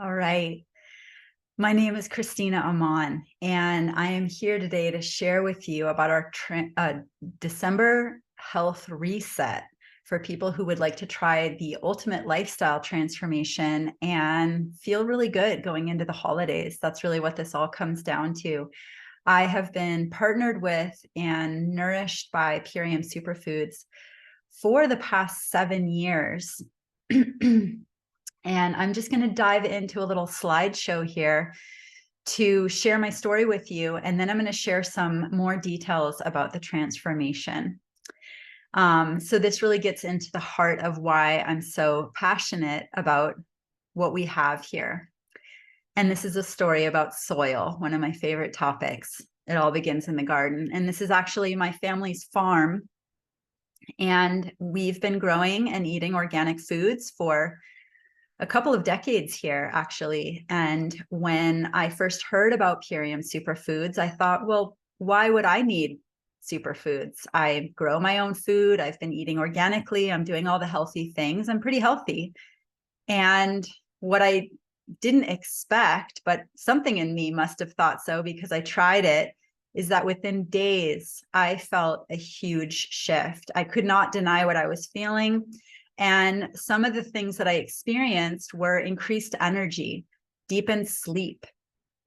All right. My name is Christina Aman, and I am here today to share with you about our December health reset for people who would like to try the ultimate lifestyle transformation and feel really good going into the holidays. That's really what this all comes down to. I have been partnered with and nourished by Purium Superfoods for the past 7 years. And I'm just going to dive into a little slideshow here to share my story with you. And then I'm going to share some more details about the transformation. So this really gets into the heart of why I'm so passionate about what we have here. And this is a story about soil, one of my favorite topics. It all begins in the garden. And this is actually my family's farm. And we've been growing and eating organic foods for a couple of decades here, actually. And when I first heard about Purium Superfoods, I thought, well, why would I need superfoods? I grow my own food. I've been eating organically. I'm doing all the healthy things. I'm pretty healthy. And what I didn't expect, but something in me must have thought so because I tried it, is that within days, I felt a huge shift. I could not deny what I was feeling. And some of the things that I experienced were increased energy, deepened sleep,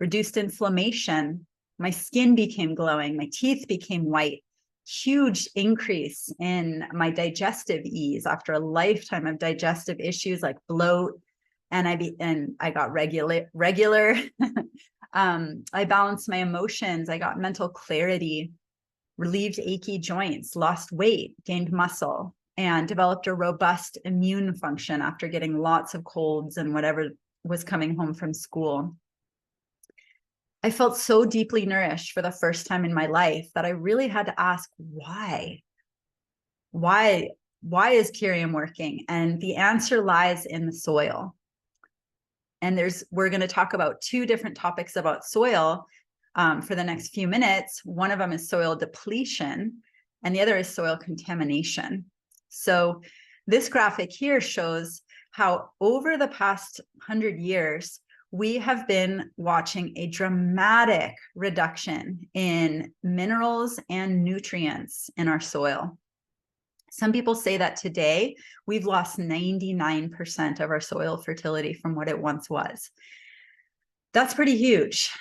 reduced inflammation. My skin became glowing. My teeth became white. Huge increase in my digestive ease after a lifetime of digestive issues like bloat. And I got regular. I balanced my emotions. I got mental clarity, relieved achy joints, lost weight, gained muscle, and developed a robust immune function after getting lots of colds and whatever was coming home from school. I felt so deeply nourished for the first time in my life that I really had to ask, why? Why is Purium working? And the answer lies in the soil. And we're going to talk about two different topics about soil for the next few minutes. One of them is soil depletion, and the other is soil contamination. So this graphic here shows how over the past 100 years, we have been watching a dramatic reduction in minerals and nutrients in our soil. Some people say that today we've lost 99% of our soil fertility from what it once was. That's pretty huge.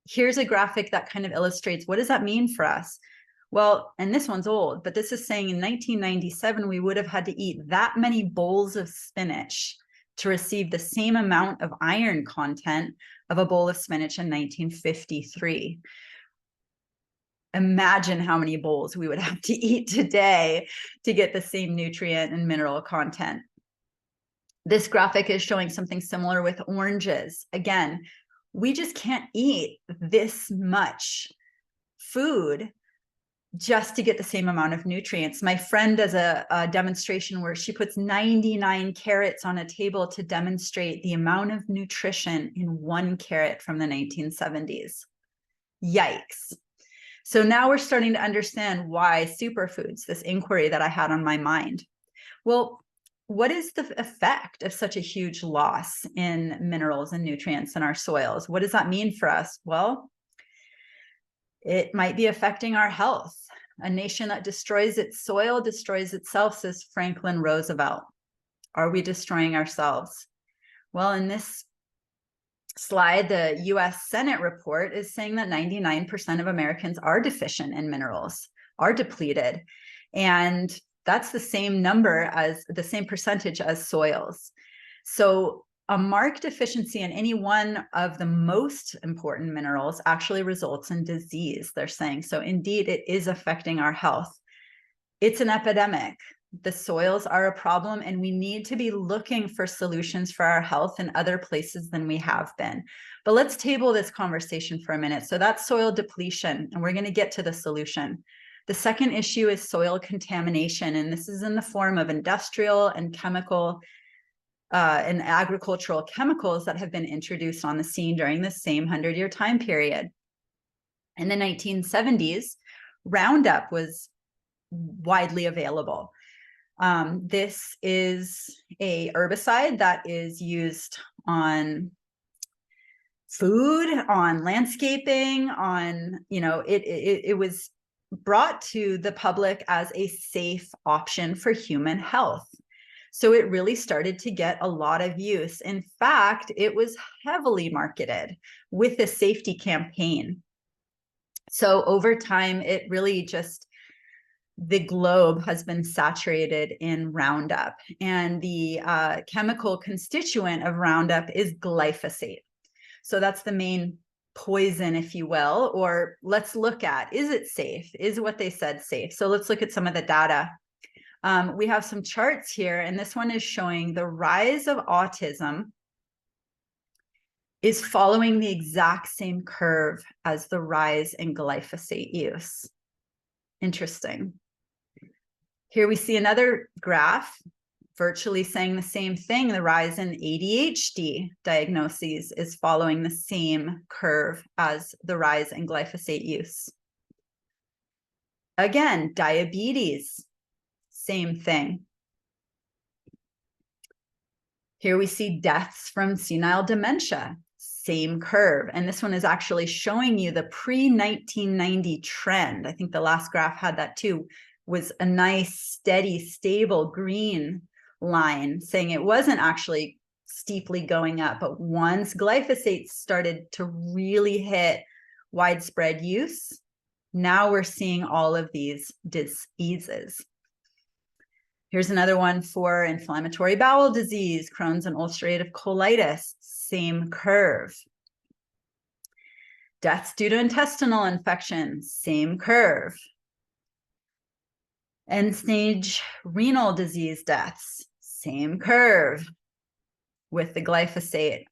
Here's a graphic that kind of illustrates what does that mean for us? Well, and this one's old, but this is saying in 1997, we would have had to eat that many bowls of spinach to receive the same amount of iron content of a bowl of spinach in 1953. Imagine how many bowls we would have to eat today to get the same nutrient and mineral content. This graphic is showing something similar with oranges. Again, we just can't eat this much food just to get the same amount of nutrients. My friend does a demonstration where she puts 99 carrots on a table to demonstrate the amount of nutrition in one carrot from the 1970s. Yikes. So now we're starting to understand why superfoods, this inquiry that I had on my mind. Well, what is the effect of such a huge loss in minerals and nutrients in our soils? What does that mean for us? Well, it might be affecting our health. A nation that destroys its soil destroys itself, says Franklin Roosevelt. Are we destroying ourselves? Well, in this slide, the US Senate report is saying that 99% of Americans are deficient in minerals, are depleted. And that's the same percentage as soils. So a marked deficiency in any one of the most important minerals actually results in disease, they're saying. So indeed, it is affecting our health. It's an epidemic. The soils are a problem, and we need to be looking for solutions for our health in other places than we have been. But let's table this conversation for a minute. So that's soil depletion, and we're going to get to the solution. The second issue is soil contamination, and this is in the form of industrial and chemical and agricultural chemicals that have been introduced on the scene during the same 100-year time period. In the 1970s, Roundup was widely available. This is a herbicide that is used on food, on landscaping, on, it was brought to the public as a safe option for human health. So it really started to get a lot of use. In fact, it was heavily marketed with a safety campaign. So over time, it really just, the globe has been saturated in Roundup, and the chemical constituent of Roundup is glyphosate. So that's the main poison, if you will. Or let's look at, is it safe? Is what they said safe? So let's look at some of the data. We have some charts here, and this one is showing the rise of autism is following the exact same curve as the rise in glyphosate use. Interesting. Here we see another graph virtually saying the same thing. The rise in ADHD diagnoses is following the same curve as the rise in glyphosate use. Again, diabetes, same thing. Here we see deaths from senile dementia, same curve. And this one is actually showing you the pre-1990 trend. I think the last graph had that too, was a nice, steady, stable green line saying it wasn't actually steeply going up. But once glyphosate started to really hit widespread use, now we're seeing all of these diseases. Here's another one for inflammatory bowel disease, Crohn's and ulcerative colitis, same curve. Deaths due to intestinal infections, same curve. End-stage renal disease deaths, same curve with the glyphosate.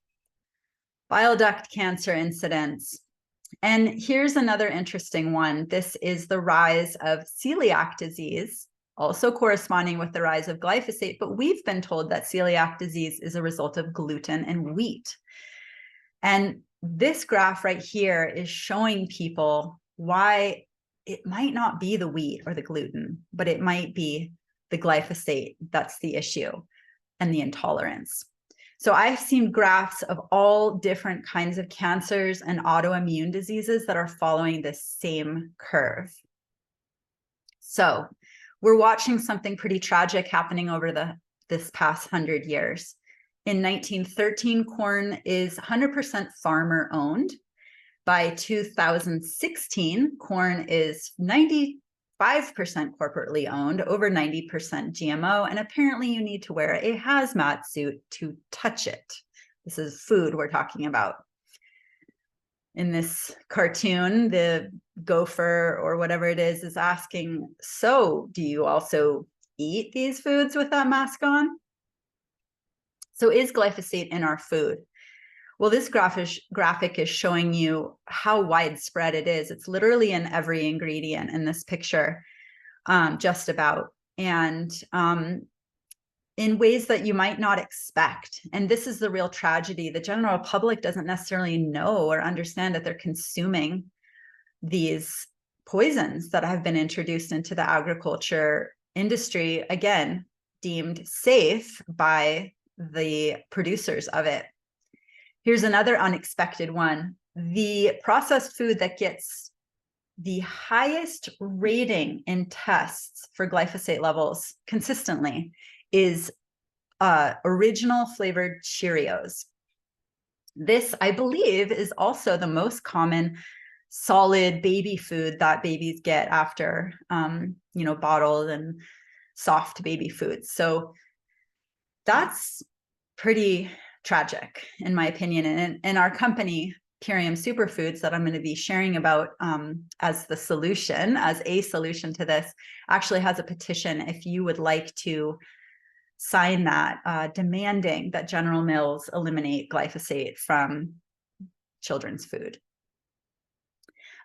Bile duct cancer incidents. And here's another interesting one. This is the rise of celiac disease, also corresponding with the rise of glyphosate, but we've been told that celiac disease is a result of gluten and wheat. And this graph right here is showing people why it might not be the wheat or the gluten, but it might be the glyphosate that's the issue and the intolerance. So I've seen graphs of all different kinds of cancers and autoimmune diseases that are following this same curve. So we're watching something pretty tragic happening over this past 100 years. In 1913, corn is 100% farmer owned. By 2016, corn is 95% corporately owned, over 90% GMO, and apparently you need to wear a hazmat suit to touch it. This is food we're talking about. In this cartoon, the gopher or whatever it is asking, so do you also eat these foods with that mask on? So is glyphosate in our food? Well, this graphic is showing you how widespread it is. It's literally in every ingredient in this picture, just about, and in ways that you might not expect. And this is the real tragedy. The general public doesn't necessarily know or understand that they're consuming these poisons that have been introduced into the agriculture industry, again, deemed safe by the producers of it. Here's another unexpected one. The processed food that gets the highest rating in tests for glyphosate levels consistently is original flavored Cheerios. This, I believe, is also the most common solid baby food that babies get after, bottled and soft baby foods. So that's pretty tragic, in my opinion. And our company, Purium Superfoods, that I'm going to be sharing about as a solution to this, actually has a petition if you would like to sign that, demanding that General Mills eliminate glyphosate from children's food.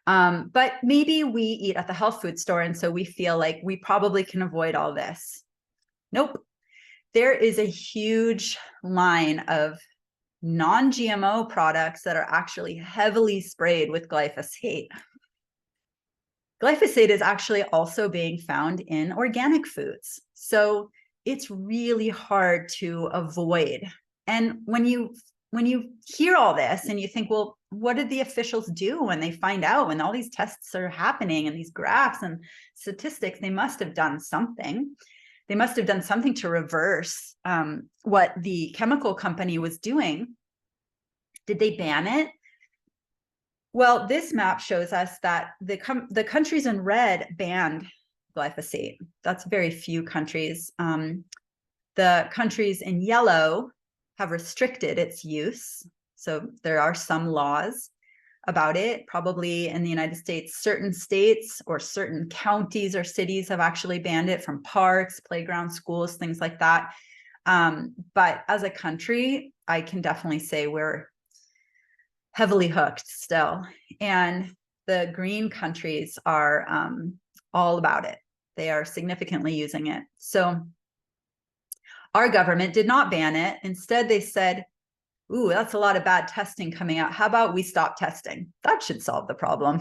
But maybe we eat at the health food store, and so we feel like we probably can avoid all this. Nope. There is a huge line of non-GMO products that are actually heavily sprayed with glyphosate. Glyphosate is actually also being found in organic foods. So it's really hard to avoid. And when you when you hear all this and you think, well, what did the officials do when they find out, when all these tests are happening and these graphs and statistics? They must have done something. They must have done something to reverse what the chemical company was doing. Did they ban it? Well, this map shows us that the countries in red banned glyphosate. That's very few countries. The countries in yellow have restricted its use. So there are some laws about it. Probably in the United States, certain states or certain counties or cities have actually banned it from parks, playgrounds, schools, things like that. But as a country, I can definitely say we're heavily hooked still. And the green countries are all about it. They are significantly using it. So our government did not ban it. Instead, they said, ooh, that's a lot of bad testing coming out. How about we stop testing? That should solve the problem.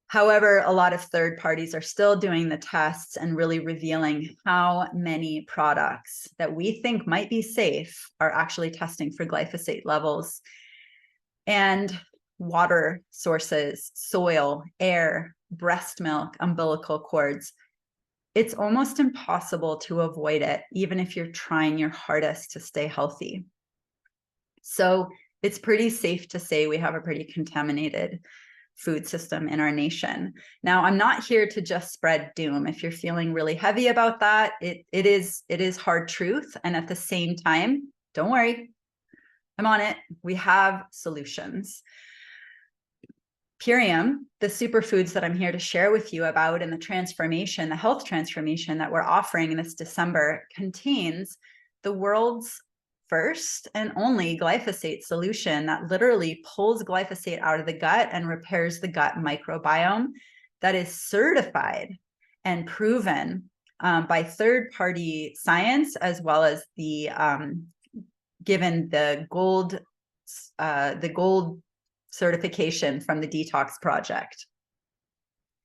However, a lot of third parties are still doing the tests and really revealing how many products that we think might be safe are actually testing for glyphosate levels. And water sources, soil, air, breast milk, umbilical cords. It's almost impossible to avoid it, even if you're trying your hardest to stay healthy. So it's pretty safe to say we have a pretty contaminated food system in our nation. Now, I'm not here to just spread doom. If you're feeling really heavy about that, it is hard truth. And at the same time, don't worry, I'm on it. We have solutions. Purium, the superfoods that I'm here to share with you about, and the transformation, the health transformation that we're offering this December, contains the world's first and only glyphosate solution that literally pulls glyphosate out of the gut and repairs the gut microbiome, that is certified and proven by third-party science, as well as the given the gold certification from the Detox Project.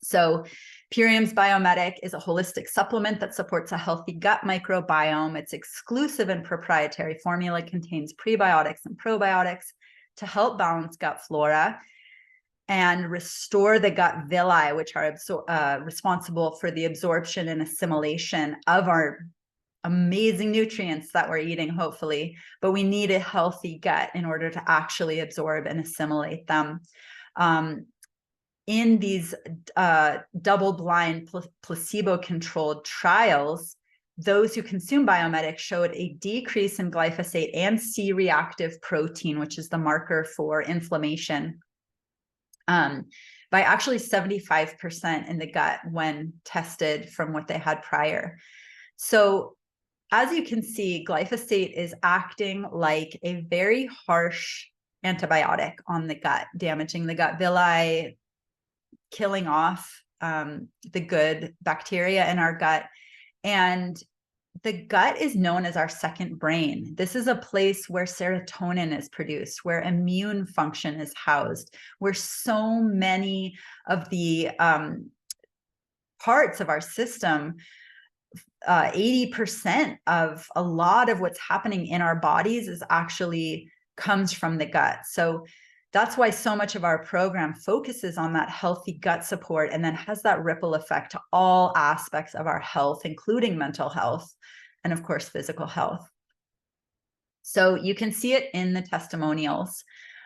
So Purium's Biomedic is a holistic supplement that supports a healthy gut microbiome. Its exclusive and proprietary formula contains prebiotics and probiotics to help balance gut flora and restore the gut villi, which are responsible for the absorption and assimilation of our amazing nutrients that we're eating, hopefully, but we need a healthy gut in order to actually absorb and assimilate them. In these double-blind placebo-controlled trials, those who consume Biomedic showed a decrease in glyphosate and C-reactive protein, which is the marker for inflammation, by actually 75% in the gut when tested from what they had prior. So as you can see, glyphosate is acting like a very harsh antibiotic on the gut, damaging the gut villi, killing off the good bacteria in our gut. And the gut is known as our second brain. This is a place where serotonin is produced, where immune function is housed, where so many of the parts of our system, 80% of a lot of what's happening in our bodies is actually comes from the gut. So that's why so much of our program focuses on that healthy gut support, and then has that ripple effect to all aspects of our health, including mental health and, of course, physical health. So you can see it in the testimonials.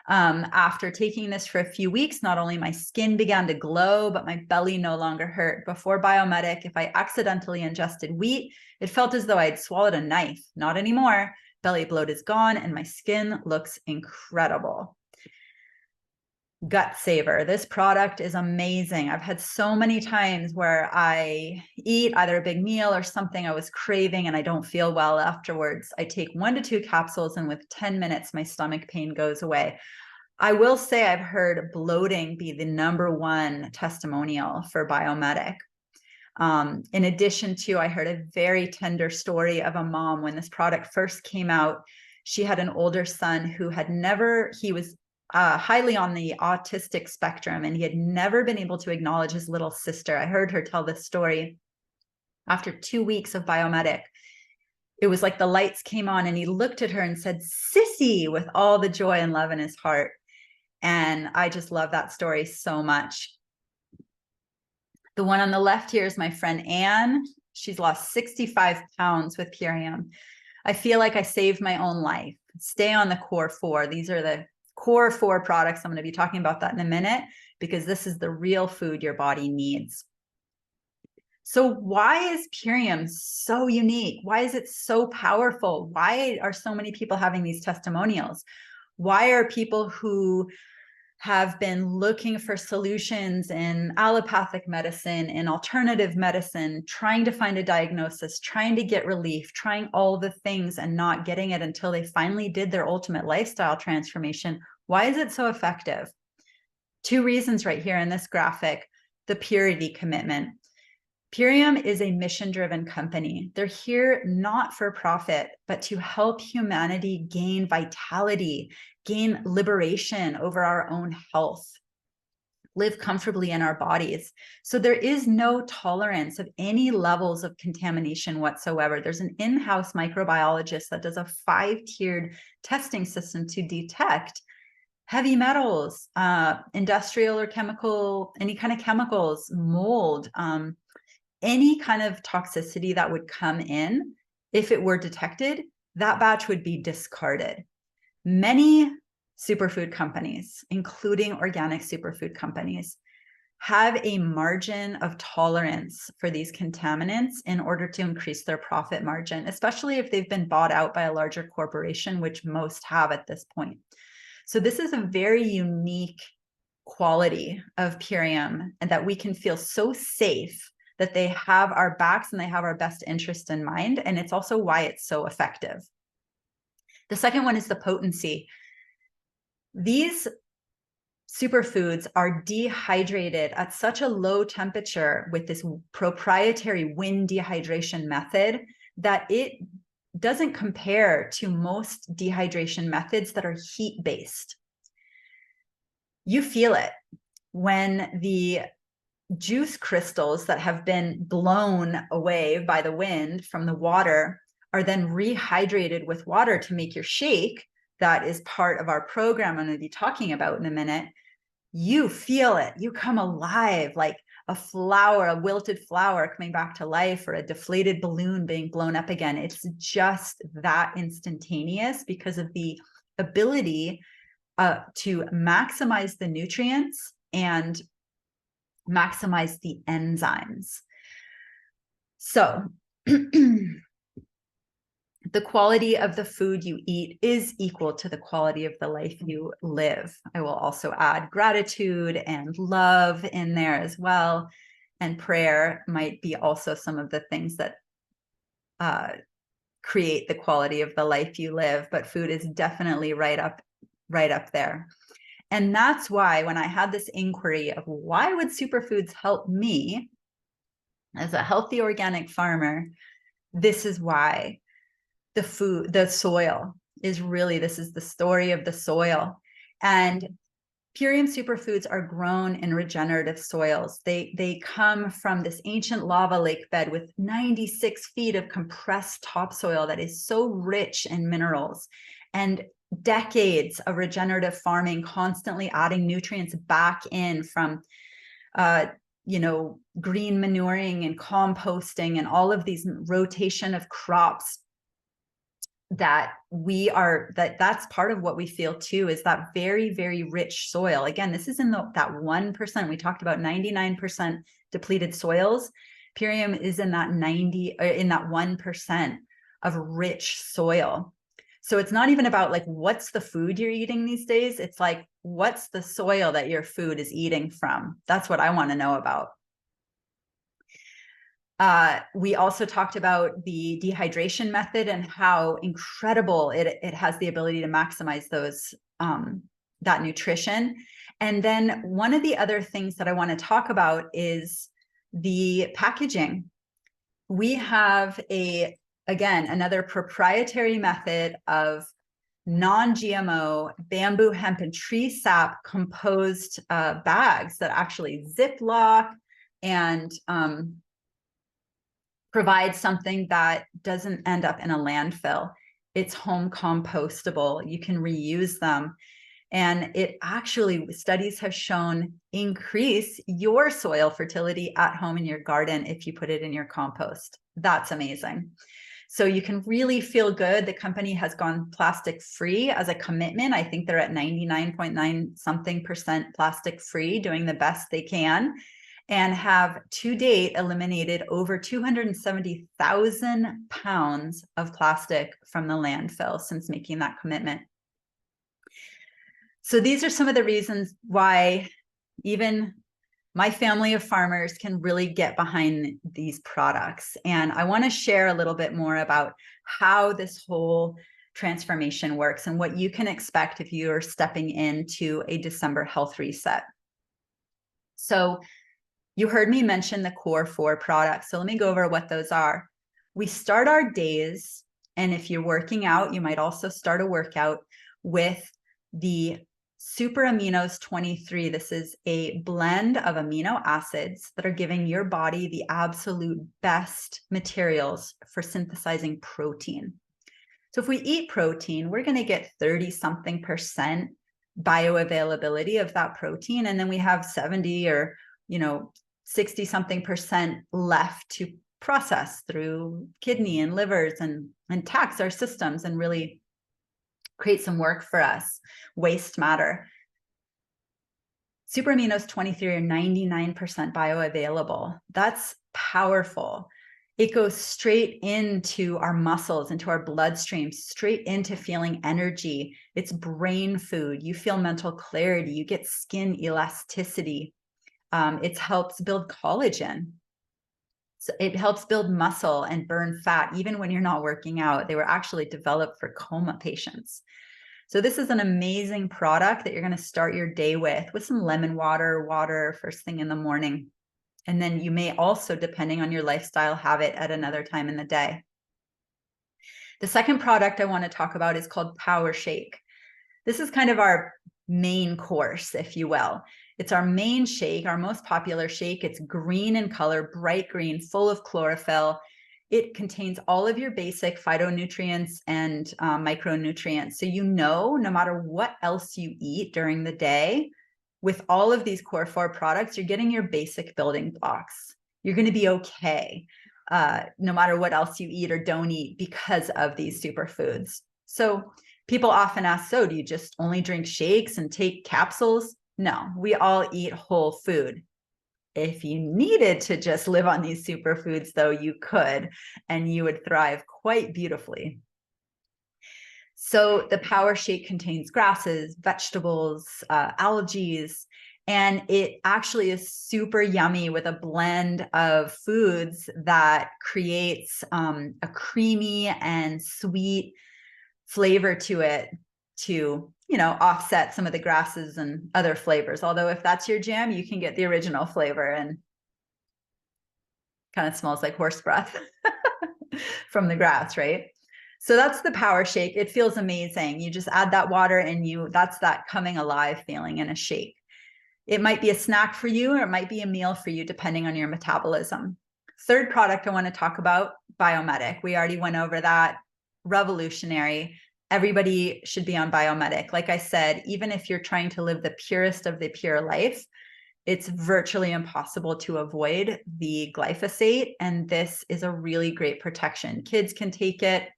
After taking this for a few weeks, not only my skin began to glow, but my belly no longer hurt. Before Biomedic, if I accidentally ingested wheat, it felt as though I'd swallowed a knife. Not anymore. Belly bloat is gone and my skin looks incredible. Gut Saver. This product is amazing. I've had so many times where I eat either a big meal or something I was craving and I don't feel well afterwards. I take 1 to 2 capsules and with 10 minutes, my stomach pain goes away. I will say I've heard bloating be the #1 testimonial for Biomedic. In addition to, I heard a very tender story of a mom when this product first came out. She had an older son who had he was highly on the autistic spectrum, and he had never been able to acknowledge his little sister. I heard her tell this story. After 2 weeks of Biomedic, it was like the lights came on and he looked at her and said, "Sissy," with all the joy and love in his heart. And I just love that story so much. The one on the left here is my friend Anne. She's lost 65 pounds with Purium. I feel like I saved my own life. Stay on the core four. These are the core four products. I'm going to be talking about that in a minute, because this is the real food your body needs. So why is Purium so unique? Why is it so powerful? Why are so many people having these testimonials? Why are people who have been looking for solutions in allopathic medicine, in alternative medicine, trying to find a diagnosis, trying to get relief, trying all the things and not getting it until they finally did their ultimate lifestyle transformation? Why is it so effective? Two reasons right here in this graphic. The purity commitment. Purium is a mission-driven company. They're here not for profit, but to help humanity gain vitality, gain liberation over our own health, live comfortably in our bodies. So there is no tolerance of any levels of contamination whatsoever. There's an in-house microbiologist that does a 5-tiered testing system to detect heavy metals, industrial or chemical, any kind of chemicals, mold, any kind of toxicity that would come in. If it were detected, that batch would be discarded. Many superfood companies, including organic superfood companies, have a margin of tolerance for these contaminants in order to increase their profit margin, especially if they've been bought out by a larger corporation, which most have at this point. So this is a very unique quality of Purium, and that we can feel so safe that they have our backs and they have our best interest in mind. And it's also why it's so effective. The second one is the potency. These superfoods are dehydrated at such a low temperature with this proprietary wind dehydration method that it doesn't compare to most dehydration methods that are heat-based. You feel it when the juice crystals that have been blown away by the wind from the water are then rehydrated with water to make your shake. That is part of our program I'm going to be talking about in a minute. You feel it. You come alive, like a flower, a wilted flower coming back to life, or a deflated balloon being blown up again. It's just that instantaneous because of the ability to maximize the nutrients and maximize the enzymes. So the quality of the food you eat is equal to the quality of the life you live. I will also add gratitude and love in there as well. And prayer might be also some of the things that create the quality of the life you live, but food is definitely right up there. And that's why when I had this inquiry of why would superfoods help me as a healthy organic farmer, this is why. The soil is really, this is the story of the soil. And Purium superfoods are grown in regenerative soils. They come from this ancient lava lake bed with 96 feet of compressed topsoil that is so rich in minerals, and decades of regenerative farming, constantly adding nutrients back in from green manuring and composting and all of these rotation of crops. That's part of what we feel too, is that very, very rich soil. Again, this is in that 1%. We talked about 99% depleted soils. Purium is in that 1% of rich soil. So it's not even about like, what's the food you're eating these days? It's like, what's the soil that your food is eating from? That's what I want to know about. We also talked about the dehydration method and how incredible it has the ability to maximize those that nutrition. And then one of the other things that I want to talk about is the packaging. We have another proprietary method of non-GMO bamboo, hemp, and tree sap composed bags that actually Ziploc and provide something that doesn't end up in a landfill. It's home compostable. You can reuse them. And it actually, studies have shown, increase your soil fertility at home in your garden if you put it in your compost. That's amazing. So you can really feel good. The company has gone plastic free as a commitment. I think they're at 99.9 something percent plastic free, doing the best they can, and have to date eliminated over 270,000 pounds of plastic from the landfill since making that commitment. So these are some of the reasons why even my family of farmers can really get behind these products. And I want to share a little bit more about how this whole transformation works and what you can expect if you're stepping into a December health reset. So you heard me mention the core 4 products. So let me go over what those are. We start our days, and if you're working out, you might also start a workout with the Super Aminos 23. This is a blend of amino acids that are giving your body the absolute best materials for synthesizing protein. So if we eat protein, we're going to get 30-something% bioavailability of that protein. And then we have 70 or, 60-something% left to process through kidney and livers and tax our systems and really create some work for us, waste matter. Super Aminos 23 are 99% bioavailable. That's powerful. It goes straight into our muscles, into our bloodstream, straight into feeling energy. It's brain food. You feel mental clarity. You get skin elasticity. It helps build collagen. So it helps build muscle and burn fat, even when you're not working out. They were actually developed for coma patients. So this is an amazing product that you're going to start your day with some lemon water first thing in the morning. And then you may also, depending on your lifestyle, have it at another time in the day. The second product I want to talk about is called Power Shake. This is kind of our main course, if you will. It's our main shake, our most popular shake. It's green in color, bright green, full of chlorophyll. It contains all of your basic phytonutrients and micronutrients. So no matter what else you eat during the day, with all of these core 4 products, you're getting your basic building blocks. You're going to be okay, no matter what else you eat or don't eat, because of these superfoods. So people often ask, so do you just only drink shakes and take capsules? No, we all eat whole food. If you needed to just live on these superfoods, though, you could, and you would thrive quite beautifully. So the Power Shake contains grasses, vegetables, algae, and it actually is super yummy with a blend of foods that creates a creamy and sweet flavor to it to, offset some of the grasses and other flavors. Although if that's your jam, you can get the original flavor and kind of smells like horse breath from the grass, right? So that's the Power Shake. It feels amazing. You just add that water and that's that coming alive feeling in a shake. It might be a snack for you, or it might be a meal for you, depending on your metabolism. Third product I want to talk about, Biomedic. We already went over that. Revolutionary. Everybody should be on Biomedic. Like I said, even if you're trying to live the purest of the pure life, it's virtually impossible to avoid the glyphosate. And this is a really great protection. Kids can take it.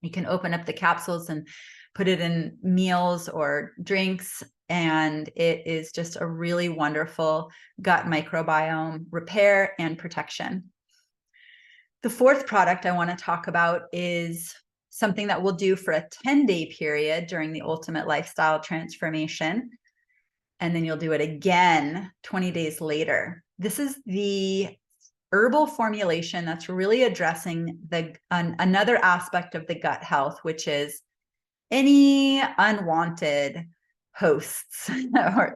You can open up the capsules and put it in meals or drinks. And it is just a really wonderful gut microbiome repair and protection. The fourth product I want to talk about is something that we'll do for a 10-day period during the Ultimate Lifestyle Transformation. And then you'll do it again 20 days later. This is the herbal formulation that's really addressing another aspect of the gut health, which is any unwanted hosts or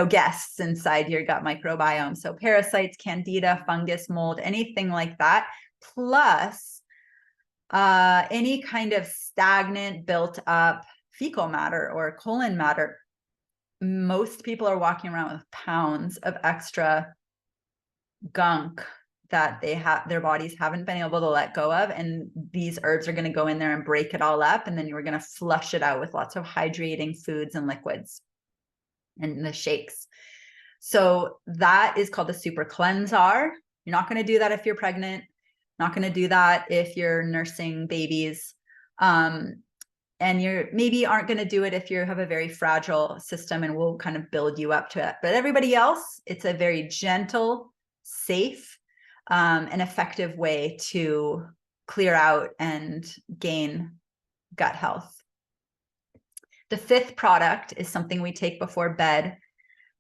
guests inside your gut microbiome. So parasites, candida, fungus, mold, anything like that, plus any kind of stagnant built up fecal matter or colon matter. Most people are walking around with pounds of extra gunk that their bodies haven't been able to let go of. And these herbs are going to go in there and break it all up. And then you're going to flush it out with lots of hydrating foods and liquids and the shakes. So that is called the Super Cleansar. You're not going to do that if you're pregnant, not going to do that if you're nursing babies. And you're maybe aren't going to do it if you have a very fragile system, and we'll kind of build you up to it. But everybody else, it's a very gentle, safe, and effective way to clear out and gain gut health. The fifth product is something we take before bed.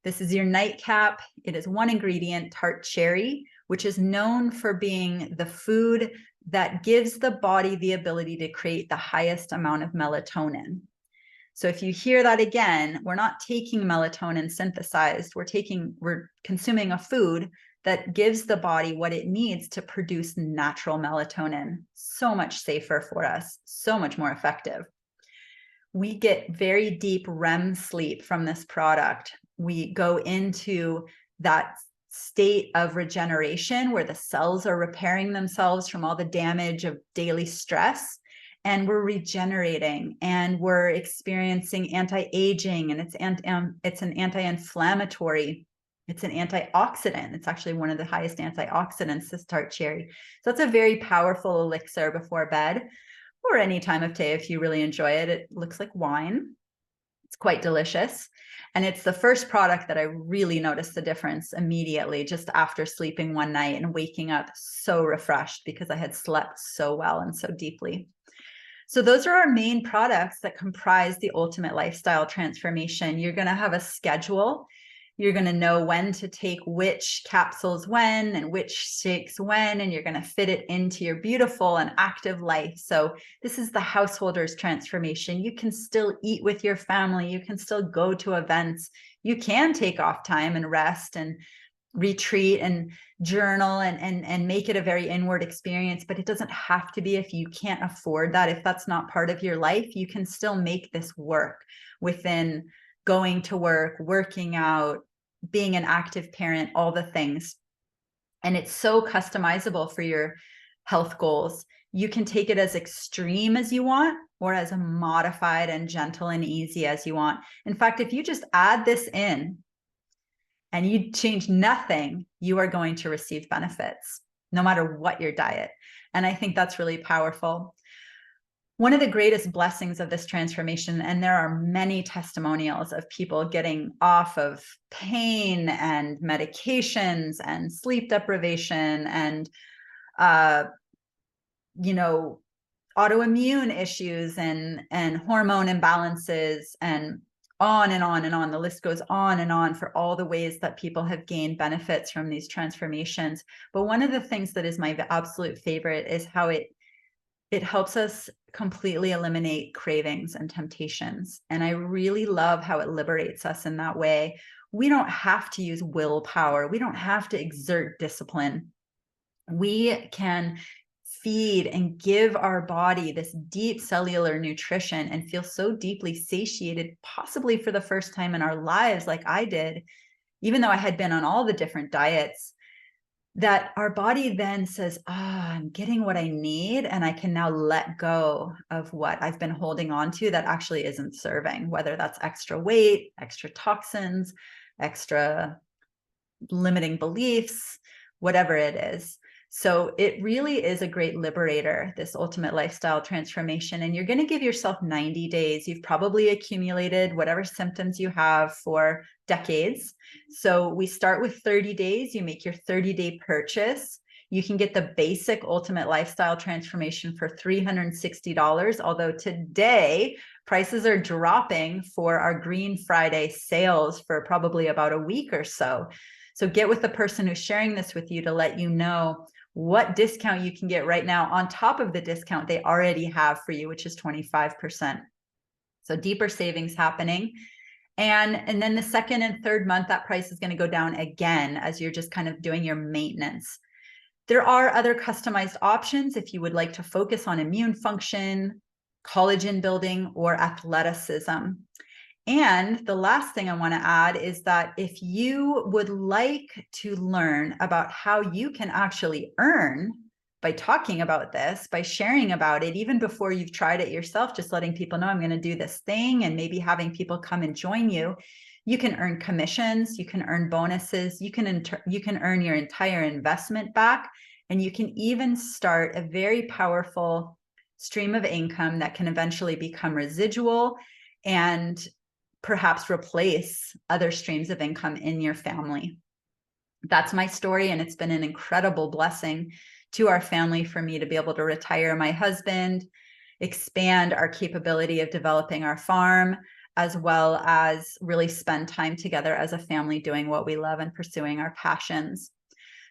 This is your nightcap. It is one ingredient, tart cherry, which is known for being the food that gives the body the ability to create the highest amount of melatonin. So if you hear that again, we're not taking melatonin synthesized. We're consuming a food that gives the body what it needs to produce natural melatonin. So much safer for us, so much more effective. We get very deep REM sleep from this product. We go into that state of regeneration where the cells are repairing themselves from all the damage of daily stress, and we're regenerating, and we're experiencing anti-aging, and it's an anti-inflammatory, it's an antioxidant. It's actually one of the highest antioxidants, this tart cherry. So it's a very powerful elixir before bed, or any time of day if you really enjoy it. It looks like wine. It's quite delicious. And it's the first product that I really noticed the difference immediately, just after sleeping one night and waking up so refreshed because I had slept so well and so deeply. So those are our main products that comprise the Ultimate Lifestyle Transformation. You're going to have a schedule. You're going to know when to take which capsules when and which shakes when, and you're going to fit it into your beautiful and active life. So this is the householder's transformation. You can still eat with your family. You can still go to events. You can take off time and rest and retreat and journal and make it a very inward experience, but it doesn't have to be. If you can't afford that, if that's not part of your life, you can still make this work within going to work, working out, being an active parent, all the things. And it's so customizable for your health goals. You can take it as extreme as you want, or as modified and gentle and easy as you want. In fact, if you just add this in and you change nothing, you are going to receive benefits, no matter what your diet. And I think that's really powerful. One of the greatest blessings of this transformation, and there are many testimonials of people getting off of pain and medications and sleep deprivation and, autoimmune issues and hormone imbalances, and on and on and on. The list goes on and on for all the ways that people have gained benefits from these transformations. But one of the things that is my absolute favorite is how it helps us completely eliminate cravings and temptations. And I really love how it liberates us in that way. We don't have to use willpower. We don't have to exert discipline. We can feed and give our body this deep cellular nutrition and feel so deeply satiated, possibly for the first time in our lives, like I did, even though I had been on all the different diets, that our body then says, I'm getting what I need, and I can now let go of what I've been holding on to that actually isn't serving, whether that's extra weight, extra toxins, extra limiting beliefs, whatever it is. So it really is a great liberator, this Ultimate Lifestyle Transformation. And you're going to give yourself 90 days. You've probably accumulated whatever symptoms you have for decades. So we start with 30 days. You make your 30-day purchase. You can get the basic Ultimate Lifestyle Transformation for $360. Although today prices are dropping for our Green Friday sales for probably about a week or so. So get with the person who's sharing this with you to let you know what discount you can get right now on top of the discount they already have for you, which is 25%. So deeper savings happening. And then the second and third month, that price is going to go down again as you're just kind of doing your maintenance. There are other customized options if you would like to focus on immune function, collagen building, or athleticism. And the last thing I want to add is that if you would like to learn about how you can actually earn by talking about this, by sharing about it, even before you've tried it yourself, just letting people know I'm going to do this thing and maybe having people come and join you, you can earn commissions, you can earn bonuses, you can earn your entire investment back, and you can even start a very powerful stream of income that can eventually become residual and perhaps replace other streams of income in your family. That's my story, and it's been an incredible blessing to our family for me to be able to retire my husband, expand our capability of developing our farm, as well as really spend time together as a family doing what we love and pursuing our passions.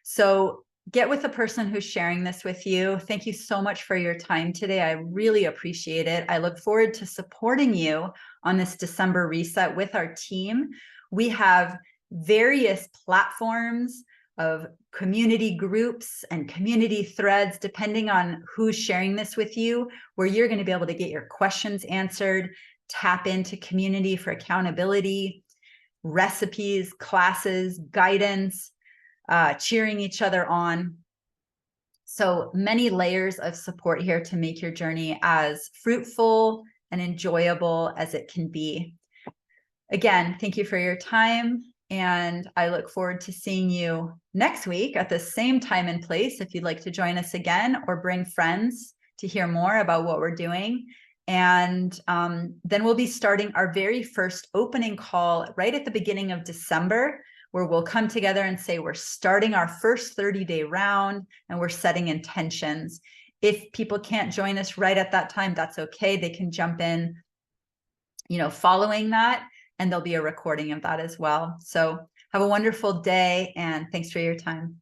So get with the person who's sharing this with you. Thank you so much for your time today. I really appreciate it. I look forward to supporting you on this December reset with our team. We have various platforms of community groups and community threads, depending on who's sharing this with you, where you're going to be able to get your questions answered, tap into community for accountability, recipes, classes, guidance, cheering each other on. So many layers of support here to make your journey as fruitful and enjoyable as it can be. Again, thank you for your time, and I look forward to seeing you next week at the same time and place if you'd like to join us again or bring friends to hear more about what we're doing. And then we'll be starting our very first opening call right at the beginning of December, where we'll come together and say we're starting our first 30-day round and we're setting intentions. If people can't join us right at that time, that's okay. They can jump in, following that, and there'll be a recording of that as well. So have a wonderful day, and thanks for your time.